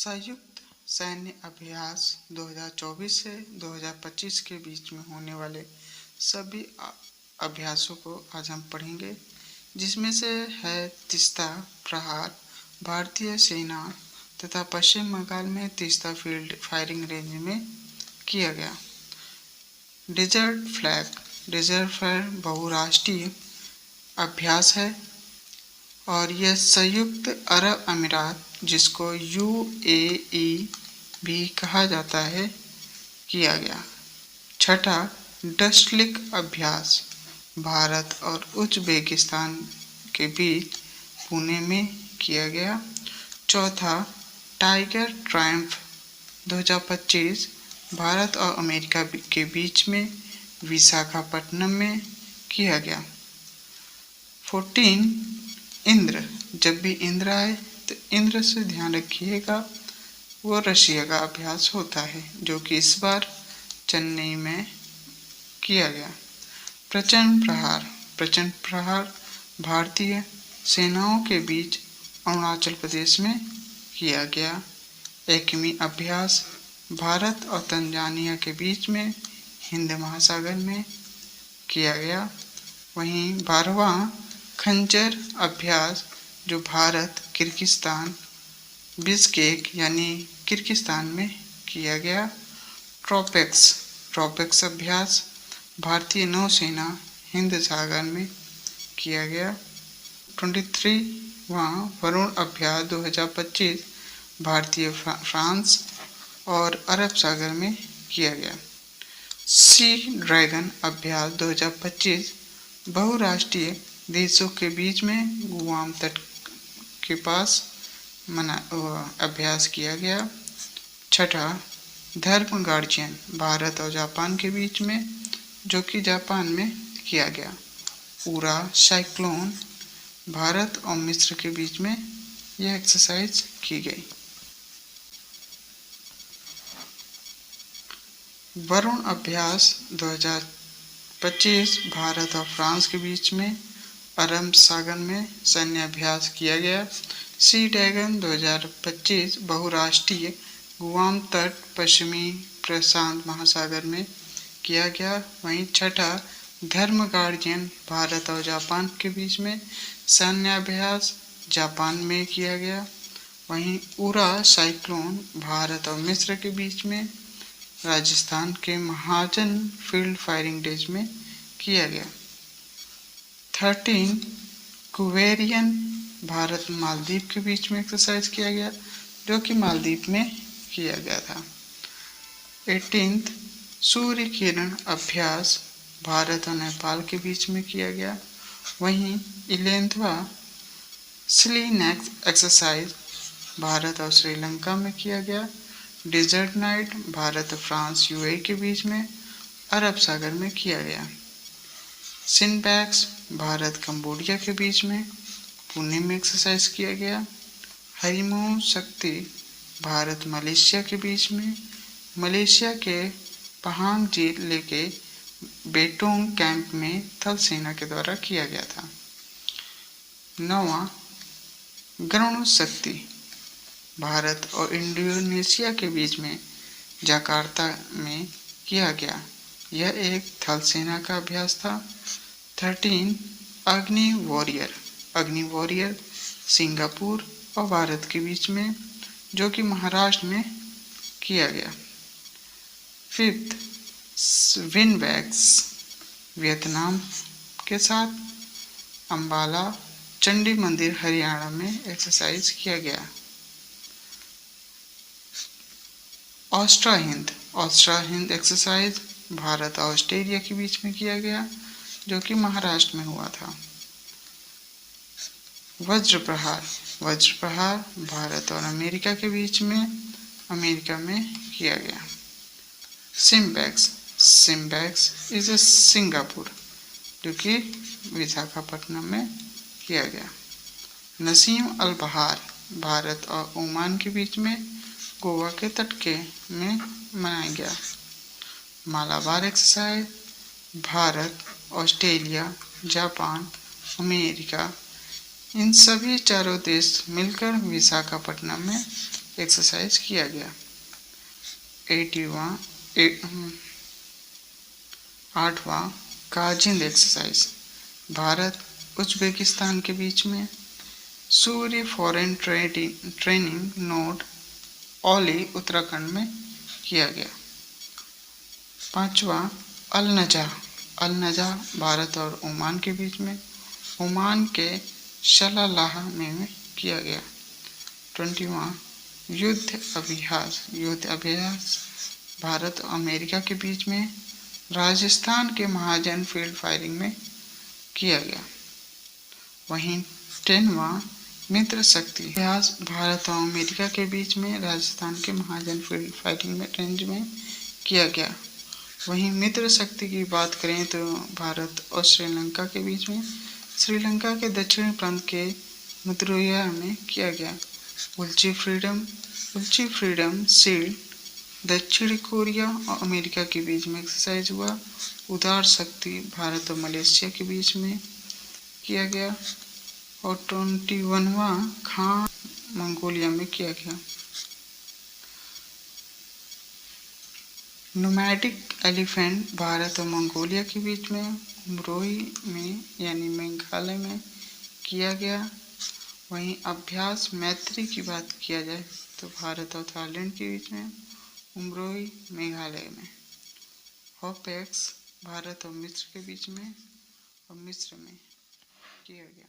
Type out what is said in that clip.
संयुक्त सैन्य अभ्यास 2024 से 2025 के बीच में होने वाले सभी अभ्यासों को आज हम पढ़ेंगे, जिसमें से है तीस्ता प्रहार भारतीय सेना तथा पश्चिम बंगाल में तीस्ता फील्ड फायरिंग रेंज में किया गया। डेजर्ट फ्लैग बहुराष्ट्रीय अभ्यास है और यह संयुक्त अरब अमीरात, जिसको UAE भी कहा जाता है, किया गया। छठा डस्टलिक अभ्यास भारत और उज़्बेकिस्तान के बीच पुणे में किया गया। चौथा टाइगर ट्रायम्फ 2025 भारत और अमेरिका के बीच में विशाखापट्टनम में किया गया। 14 इंद्र, जब भी इंद्र आए तो इंद्र से ध्यान रखिएगा, वो रशिया का अभ्यास होता है जो कि इस बार चेन्नई में किया गया। प्रचंड प्रहार भारतीय सेनाओं के बीच अरुणाचल प्रदेश में किया गया। एकमी अभ्यास भारत और तंजानिया के बीच में हिंद महासागर में किया गया। वहीं 12वां खंजर अभ्यास जो भारत किर्गिस्तान बिश्केक यानी किर्गिस्तान में किया गया। ट्रोपेक्स अभ्यास भारतीय नौसेना हिंद सागर में किया गया। 23वां वरुण अभ्यास 2025 भारतीय फ्रांस और अरब सागर में किया गया। सी ड्रैगन अभ्यास 2025 बहुराष्ट्रीय देशों के बीच में गुआम तट के पास अभ्यास किया गया। छठा धर्म गार्जियन भारत और जापान के बीच में, जो कि जापान में किया गया। पूरा साइक्लोन भारत और मिस्र के बीच में यह एक्सरसाइज की गई। वरुण अभ्यास 2025 भारत और फ्रांस के बीच में अरब सागर में सैन्य अभ्यास किया गया। सी ड्रैगन 2025 बहुराष्ट्रीय गुआम तट पश्चिमी प्रशांत महासागर में किया गया। वहीं छठा धर्म गार्जियन भारत और जापान के बीच में सैन्य अभ्यास जापान में किया गया। वहीं उरा साइक्लोन भारत और मिस्र के बीच में राजस्थान के महाजन फील्ड फायरिंग रेंज में किया गया। 13 कुवेरियन भारत मालदीव के बीच में एक्सरसाइज किया गया, जो कि मालदीव में किया गया था। 18 सूर्य किरण अभ्यास भारत और नेपाल के बीच में किया गया। वहीं 11वां स्लीनेक्स एक्सरसाइज भारत और श्रीलंका में किया गया। डेजर्ट नाइट भारत और फ्रांस UAE के बीच में अरब सागर में किया गया। सिनबैक्स भारत कंबोडिया के बीच में पुणे में एक्सरसाइज किया गया। हरिमोह शक्ति भारत मलेशिया के बीच में मलेशिया के पहांग जिले के बेटोंग कैंप में थल सेना के द्वारा किया गया था। 9वां गरुण शक्ति भारत और इंडोनेशिया के बीच में जकार्ता में किया गया। यह एक थल सेना का अभ्यास था। 13 अग्नि वॉरियर सिंगापुर और भारत के बीच में, जो कि महाराष्ट्र में किया गया। 5 विनवैक्स वियतनाम के साथ अंबाला चंडी मंदिर हरियाणा में एक्सरसाइज किया गया। ऑस्ट्रा हिंद एक्सरसाइज भारत और ऑस्ट्रेलिया के बीच में किया गया, जो कि महाराष्ट्र में हुआ था। वज्र प्रहार भारत और अमेरिका के बीच में अमेरिका में किया गया। सिम्बैक्स इज सिंगापुर, जो कि विशाखापट्टनम में किया गया। नसीम अल बहार भारत और ओमान के बीच में गोवा के तट के में मनाया गया। Malabar exercise Bharat, Australia, Japan, America, इन सभी चारों देश मिलकर विशाखापट्टनम में एक्सरसाइज किया गया। 8वां काजिंद एक्सरसाइज भारत उज्बेकिस्तान के बीच में। Surya foreign training node Auli Uttarakhand में किया गया। 5वां अल नजा भारत और ओमान के बीच में ओमान के सलालाह में किया गया। 20वां युद्ध अभ्यास भारत और अमेरिका के बीच में राजस्थान के महाजन फील्ड फायरिंग में किया गया। वहीं 10वां मित्र शक्ति अभ्यास भारत और अमेरिका के बीच में राजस्थान के महाजन फील्ड फायरिंग में रेंज में किया गया। वहीं मित्र शक्ति की बात करें तो भारत और श्रीलंका के बीच में श्रीलंका के दक्षिणी प्रांत के मुद्रुया में किया गया। उल्ची फ्रीडम शील्ड दक्षिण कोरिया और अमेरिका के बीच में एक्सरसाइज हुआ। उदार शक्ति भारत और मलेशिया के बीच में किया गया। और 21वां खान मंगोलिया में किया गया। नोमैडिक एलिफेंट भारत और मंगोलिया के बीच में उमरोई में यानी मेघालय में किया गया। वहीं अभ्यास मैत्री की बात किया जाए तो भारत और थाईलैंड के बीच में उमरोई मेघालय में। होपेक्स भारत और मिस्र के बीच में और मिस्र में किया गया।